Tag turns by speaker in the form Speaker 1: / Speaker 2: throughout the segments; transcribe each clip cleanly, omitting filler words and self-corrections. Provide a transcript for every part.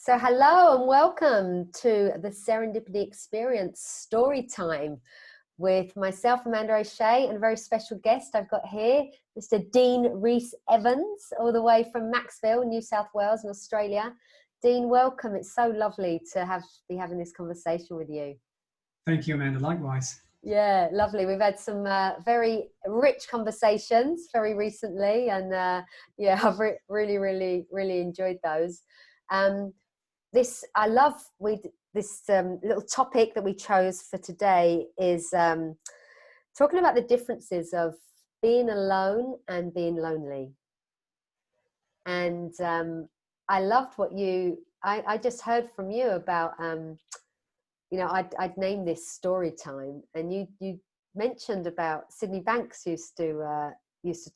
Speaker 1: So hello and welcome to the Serendipity Experience Story Time with myself, Amanda O'Shea, and a very special guest I've got here, Mr. Dean Rees-Evans, all the way from Maxville, New South Wales in Australia. Dean, welcome. It's so lovely to be having this conversation with you.
Speaker 2: Thank you, Amanda. Likewise.
Speaker 1: Yeah, lovely. We've had some very rich conversations very recently, and yeah, I've really enjoyed those. This little topic that we chose for today is talking about the differences of being alone and being lonely. And I loved what I just heard from you about. I'd named this story time, and you mentioned about Sydney Banks used to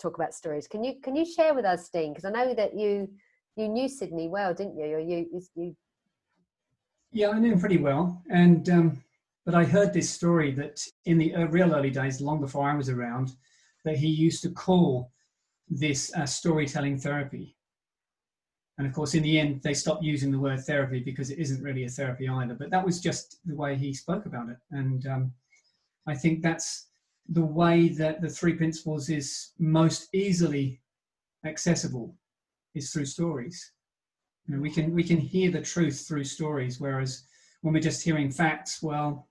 Speaker 1: talk about stories. Can you share with us, Dean? Because I know that you knew Sydney well, didn't you? Or you
Speaker 2: Yeah, I knew him pretty well, and but I heard this story that in the real early days, long before I was around, that he used to call this storytelling therapy. And of course, in the end, they stopped using the word therapy because it isn't really a therapy either. But that was just the way he spoke about it. And I think that's the way that the three principles is most easily accessible, is through stories. You know, we can hear the truth through stories, whereas when we're just hearing facts, well,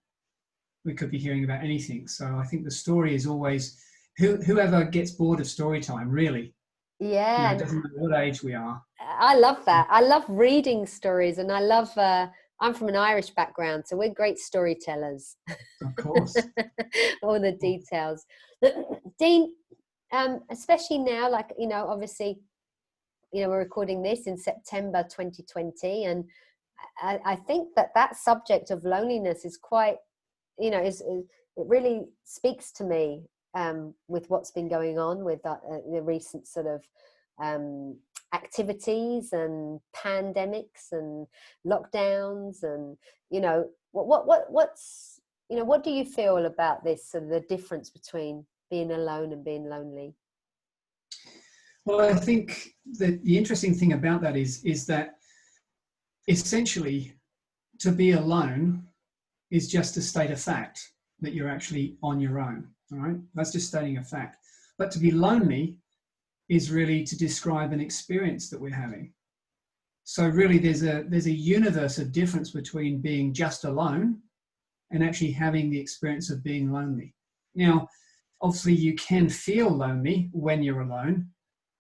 Speaker 2: we could be hearing about anything. So I think the story is always, whoever gets bored of story time, really.
Speaker 1: Yeah,
Speaker 2: It doesn't matter what age we are.
Speaker 1: I love that. I love reading stories, and I love. I'm from an Irish background, so we're great storytellers.
Speaker 2: Of course,
Speaker 1: all the details. Dean, especially now, like obviously, we're recording this in September 2020, and I think that subject of loneliness is quite, it really speaks to me with what's been going on with the recent sort of activities and pandemics and lockdowns, and what do you feel about this, sort of the difference between being alone and being lonely?
Speaker 2: Well, I think that the interesting thing about that is that essentially to be alone is just to state a fact that you're actually on your own. All right, that's just stating a fact. But to be lonely is really to describe an experience that we're having. So really there's a universe of difference between being just alone and actually having the experience of being lonely. Now, obviously you can feel lonely when you're alone,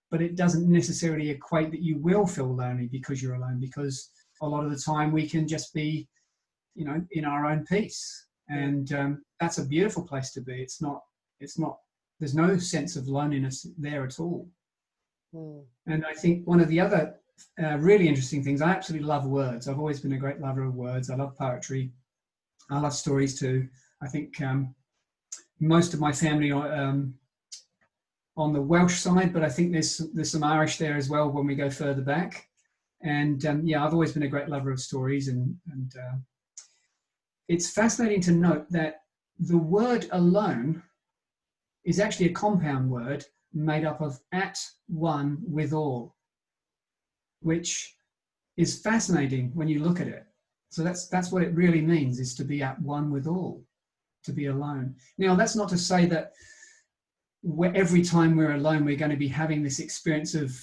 Speaker 2: but it doesn't necessarily equate that you will feel lonely because you're alone, because a lot of the time we can just be, in our own peace. And that's a beautiful place to be. It's not, there's no sense of loneliness there at all. Mm. And I think one of the other really interesting things, I absolutely love words. I've always been a great lover of words. I love poetry. I love stories too. I think most of my family are on the Welsh side, but I think there's some Irish there as well when we go further back. And yeah, I've always been a great lover of stories, and it's fascinating to note that the word alone is actually a compound word made up of at one with all, which is fascinating when you look at it. So that's what it really means, is to be at one with all, to be alone. Now, that's not to say that every time we're alone, we're going to be having this experience of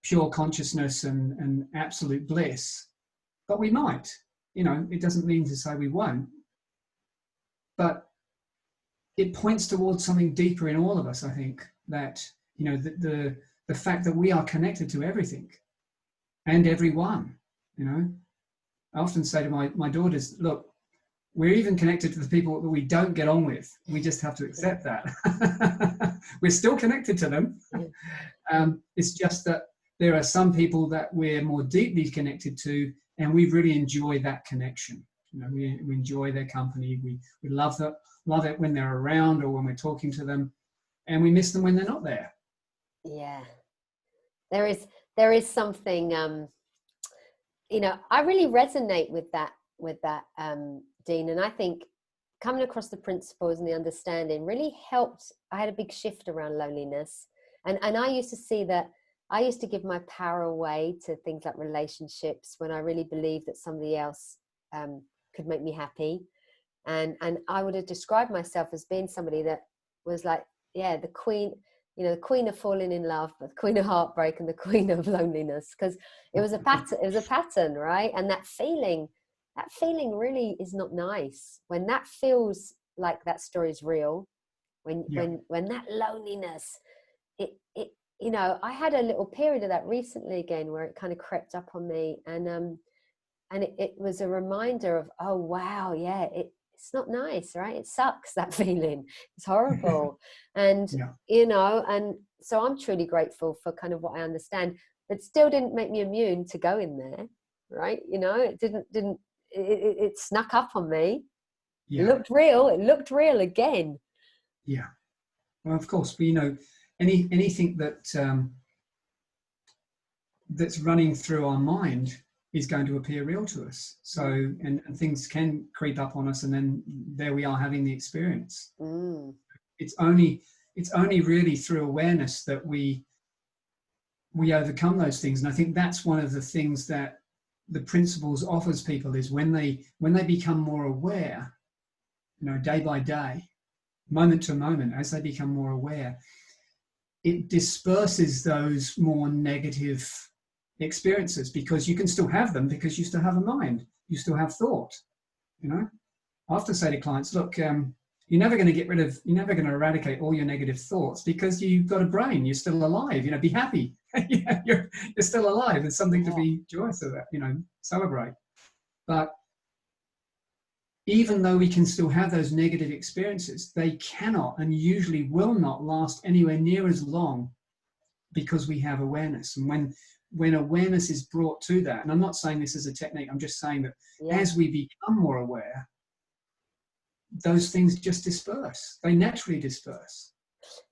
Speaker 2: pure consciousness and absolute bliss. But we might, it doesn't mean to say we won't. But it points towards something deeper in all of us, I think, that, the fact that we are connected to everything and everyone, I often say to my daughters, look, we're even connected to the people that we don't get on with. We just have to accept that. We're still connected to them. It's just that there are some people that we're more deeply connected to, and we really enjoy that connection. We enjoy their company. We love it when they're around or when we're talking to them, and we miss them when they're not there.
Speaker 1: Yeah, there is something. I really resonate with that, Dean, and I think coming across the principles and the understanding really helped. I had a big shift around loneliness, and I used to see that I used to give my power away to things like relationships when I really believed that somebody else could make me happy. And I would have described myself as being somebody that was like, yeah, the queen, you know, the queen of falling in love, but the queen of heartbreak and the queen of loneliness, because it was a pattern, right? And that feeling really is not nice. When that feels like that story is real, when that loneliness, it you know, I had a little period of that recently again where it kind of crept up on me, and it was a reminder of, oh wow, yeah, it's not nice, right? It sucks, that feeling. It's horrible. And you know, and so I'm truly grateful for kind of what I understand. It still didn't make me immune to go in there, right? You know, it didn't it snuck up on me. It looked real again.
Speaker 2: Yeah. Well, of course, but you know, anything that that's running through our mind is going to appear real to us. So, and things can creep up on us, and then there we are having the experience. It's only really through awareness that we overcome those things. And I think that's one of the things that the principles offers people, is when they become more aware, you know, day by day, moment to moment, as they become more aware, it disperses those more negative experiences, because you can still have them, because you still have a mind, you still have thought. You know, I often say to clients, look, you're never going to eradicate all your negative thoughts, because you've got a brain, you're still alive. You know, be happy. you're still alive. There's something to be joyous about, you know, celebrate. But even though we can still have those negative experiences, they cannot and usually will not last anywhere near as long, because we have awareness. And when awareness is brought to that, and I'm not saying this is a technique, I'm just saying that as we become more aware, those things just disperse. They naturally disperse.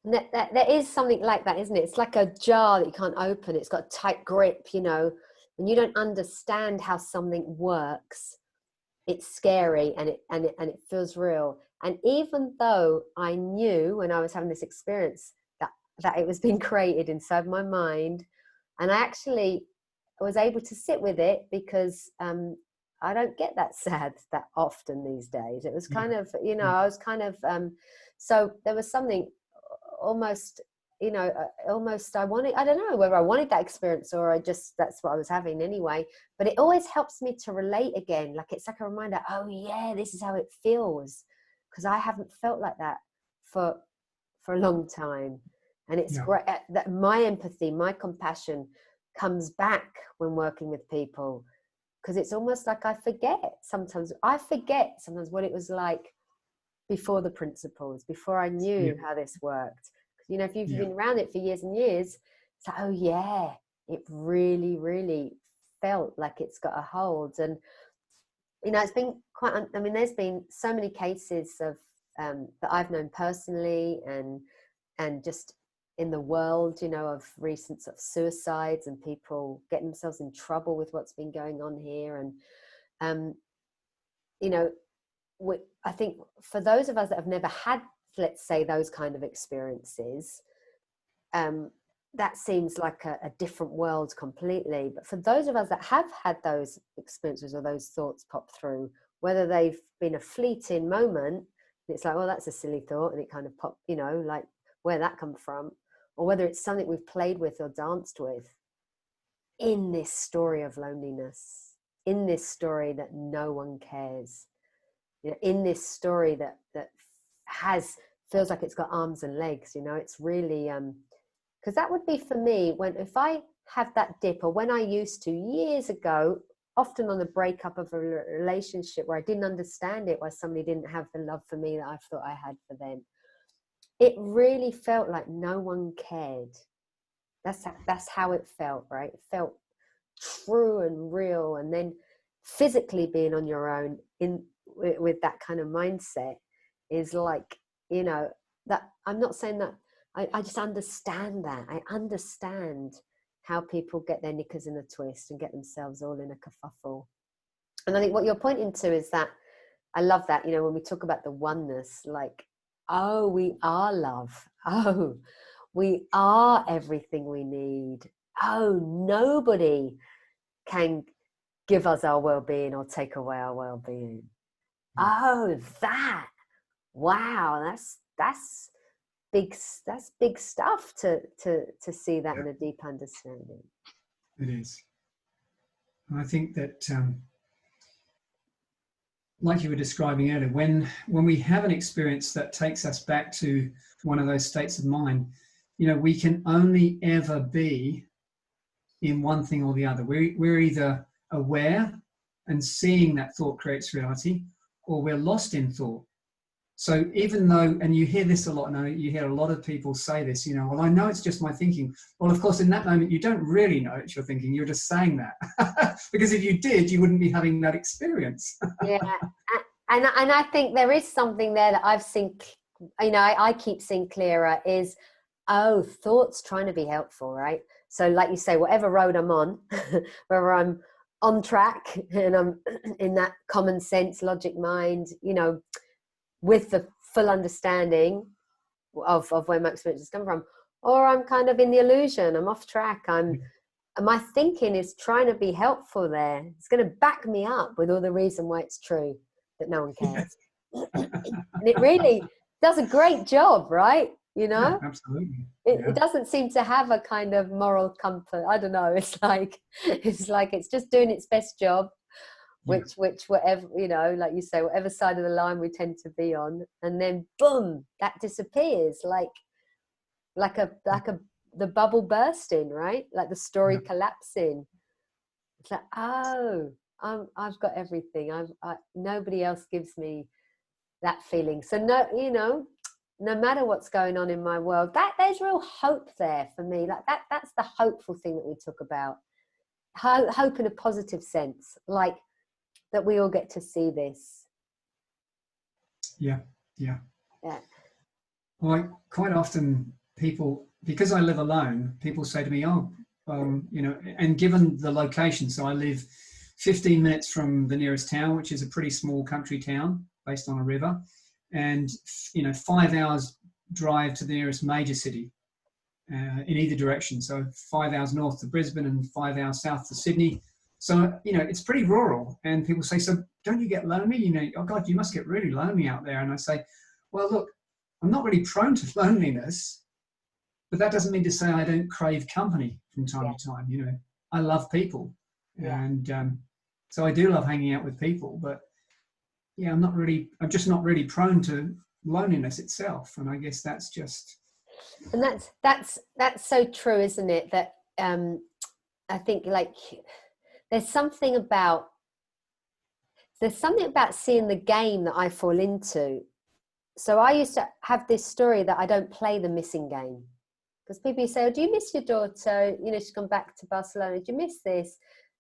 Speaker 1: There is something like that, isn't it? It's like a jar that you can't open. It's got a tight grip, you know, and you don't understand how something works. It's scary, and it feels real. And even though I knew when I was having this experience that it was being created inside my mind, and I actually was able to sit with it, because I don't get that sad that often these days. It was kind of, you know, I was kind of, so there was something almost, you know, almost I don't know whether I wanted that experience or that's what I was having anyway, but it always helps me to relate again. Like, it's like a reminder, oh yeah, this is how it feels, because I haven't felt like that for a long time. And it's great that my empathy, my compassion comes back when working with people, because it's almost like I forget sometimes what it was like before the principles, before I knew how this worked. You know, if you've been around it for years and years, it's like, oh yeah, it really, really felt like it's got a hold. And, you know, it's been quite, I mean, there's been so many cases of that I've known personally and just in the world, you know, of recent sort of suicides and people getting themselves in trouble with what's been going on here. And, you know, I think for those of us that have never had, let's say, those kind of experiences, that seems like a different world completely. But for those of us that have had those experiences or those thoughts pop through, whether they've been a fleeting moment, it's like, well, that's a silly thought, and it kind of pop, you know, like, where that come from, or whether it's something we've played with or danced with, in this story of loneliness, in this story that no one cares, you know, in this story that feels like it's got arms and legs, you know, it's really, because that would be for me, if I have that dip, or when I used to years ago, often on the breakup of a relationship where I didn't understand it, why somebody didn't have the love for me that I thought I had for them, it really felt like no one cared. That's how it felt, right? It felt true and real. And then physically being on your own with that kind of mindset is like, you know, that I'm not saying that I just understand that. I understand how people get their knickers in a twist and get themselves all in a kerfuffle. And I think what you're pointing to is that, I love that, you know, when we talk about the oneness, like, oh, we are love. Oh, we are everything we need. oh, nobody can give us our well-being or take away our well-being. Oh, that, wow, that's big stuff to see that in a deep understanding.
Speaker 2: It is. I think that like you were describing earlier, when we have an experience that takes us back to one of those states of mind, you know, we can only ever be in one thing or the other. We're either aware and seeing that thought creates reality, or we're lost in thought. So even though, and you hear this a lot, and you hear a lot of people say this, you know, well, I know it's just my thinking. Well, of course, in that moment, you don't really know it's your thinking. You're just saying that. Because if you did, you wouldn't be having that experience.
Speaker 1: Yeah. And I think there is something there that I've seen, you know, I keep seeing clearer is, oh, thoughts trying to be helpful, right? So like you say, whatever road I'm on, whether I'm on track and I'm in that common sense, logic mind, you know, with the full understanding of where my experiences come from, or I'm kind of in the illusion, I'm off track, and my thinking is trying to be helpful there. It's going to back me up with all the reason why it's true that no one cares. And it really does a great job, right? You know?
Speaker 2: Yeah, absolutely.
Speaker 1: It doesn't seem to have a kind of moral comfort. I don't know. It's like it's just doing its best job. Which whatever, you know, like you say, whatever side of the line we tend to be on, and then boom, that disappears like the bubble bursting, right? Like the story collapsing. It's like, oh, I've got everything. Nobody else gives me that feeling. So no, you know, no matter what's going on in my world, that there's real hope there for me. Like that's the hopeful thing that we talk about. Hope in a positive sense, like that we all get to see this.
Speaker 2: Yeah. Well, quite often people, because I live alone, people say to me, oh, you know, and given the location, so I live 15 minutes from the nearest town, which is a pretty small country town based on a river, and, you know, 5 hours drive to the nearest major city in either direction. So 5 hours north to Brisbane and 5 hours south to Sydney. So, you know, it's pretty rural, and people say, so don't you get lonely? You know, oh God, you must get really lonely out there. And I say, well, look, I'm not really prone to loneliness, but that doesn't mean to say I don't crave company from time to time. You know, I love people, and so I do love hanging out with people, but yeah, I'm just not really prone to loneliness itself. And I guess that's just.
Speaker 1: And that's so true, isn't it? That I think like there's something about seeing the game that I fall into. So I used to have this story that I don't play the missing game, because people say, oh, do you miss your daughter? You know, she's gone back to Barcelona. Do you miss this?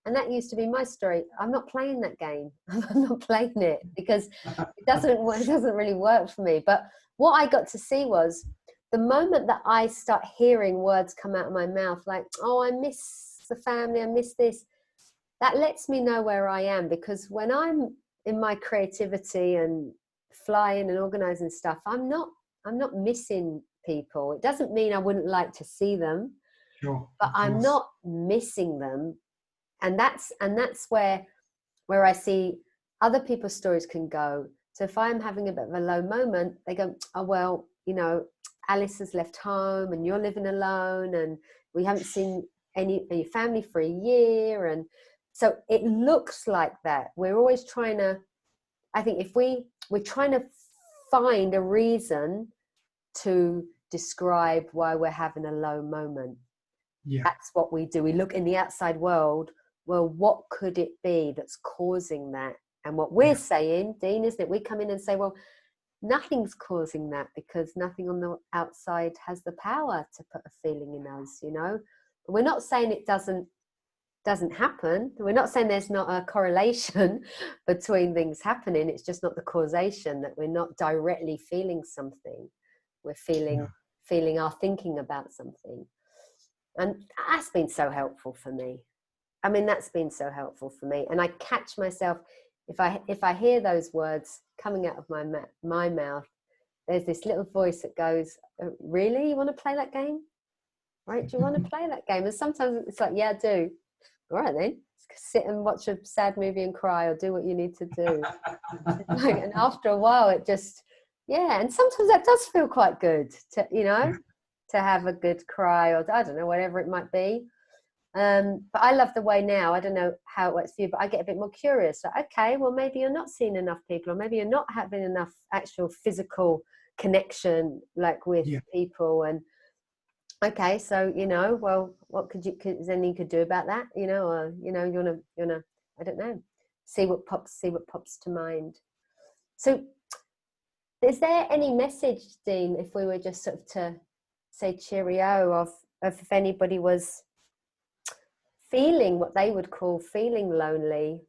Speaker 1: And that used to be my story. I'm not playing that game. I'm not playing it because it doesn't really work for me. But what I got to see was the moment that I start hearing words come out of my mouth, like, oh, I miss the family, I miss this, that lets me know where I am. Because when I'm in my creativity and flying and organizing stuff, I'm not missing people. It doesn't mean I wouldn't like to see them, but I'm not missing them. And that's where I see other people's stories can go. So if I'm having a bit of a low moment, they go, oh, well, you know, Alice has left home and you're living alone and we haven't seen any family for a year. And so it looks like that. We're always trying to, I think if we're trying to find a reason to describe why we're having a low moment. Yeah. That's what we do. We look in the outside world. Well, what could it be that's causing that? And what we're saying, Dean, isn't it? We come in and say, well, nothing's causing that because nothing on the outside has the power to put a feeling in us, you know? But we're not saying it doesn't happen. We're not saying there's not a correlation between things happening. It's just not the causation, that we're not directly feeling something. We're feeling our thinking about something. And that's been so helpful for me. I mean, that's been so helpful for me. And I catch myself, if I hear those words coming out of my mouth, there's this little voice that goes, really? You want to play that game? right? Do you want to play that game? And sometimes it's like, yeah, I do. All right then, sit and watch a sad movie and cry, or do what you need to do. And after a while, it just, yeah. And sometimes that does feel quite good to, to have a good cry, or I don't know, whatever it might be. But I love the way now, I don't know how it works for you, but I get a bit more curious. Like, okay, well, maybe you're not seeing enough people, or maybe you're not having enough actual physical connection, like with people. And okay, so well, what is there anything you could do about that? Or you wanna I don't know, see what pops to mind. So, is there any message, Dean, if we were just sort of to say cheerio, of if anybody was feeling what they would call feeling lonely,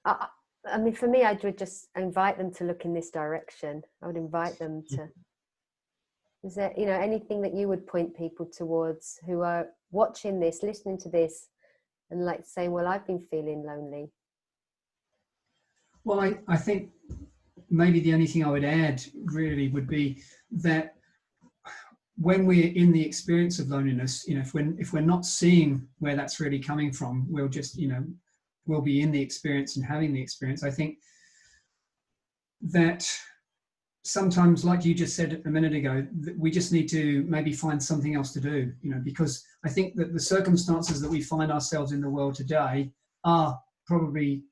Speaker 1: I mean, for me, I would just invite them to look in this direction. I would invite them to. Is there, anything that you would point people towards who are watching this, listening to this, and like saying, well, I've been feeling lonely?
Speaker 2: Well, I think maybe the only thing I would add really would be that when we're in the experience of loneliness, if we're not seeing where that's really coming from, we'll just, we'll be in the experience and having the experience. I think that sometimes, like you just said a minute ago, we just need to maybe find something else to do, because I think that the circumstances that we find ourselves in the world today are probably,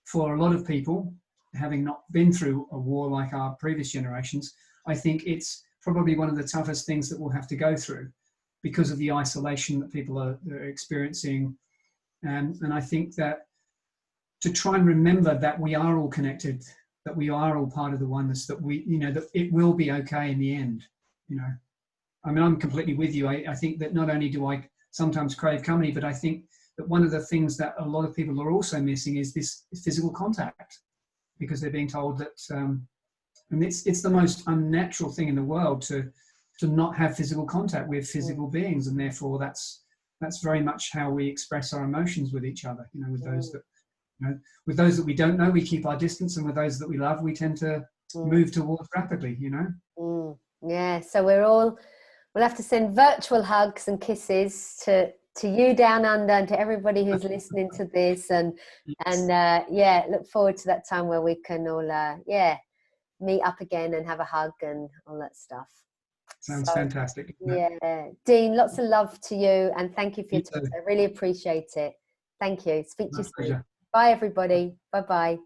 Speaker 2: for a lot of people, having not been through a war like our previous generations, I think it's probably one of the toughest things that we'll have to go through because of the isolation that people are experiencing. And I think that to try and remember that we are all connected, that we are all part of the oneness, that that it will be okay in the end. I mean, I'm completely with you. I think that not only do I sometimes crave company, but I think that one of the things that a lot of people are also missing is this physical contact, because they're being told that, and it's the most unnatural thing in the world to not have physical contact with physical beings, and therefore that's very much how we express our emotions with each other. With those that. With those that we don't know, we keep our distance, and with those that we love, we tend to move towards rapidly.
Speaker 1: Yeah. So we'll have to send virtual hugs and kisses to you down under, and to everybody who's listening to this, and look forward to that time where we can all meet up again and have a hug and all that stuff.
Speaker 2: Sounds fantastic.
Speaker 1: Yeah, Dean, lots of love to you, and thank you for your time. I really appreciate it. Thank you. Speak to you soon. Bye, everybody. Bye-bye.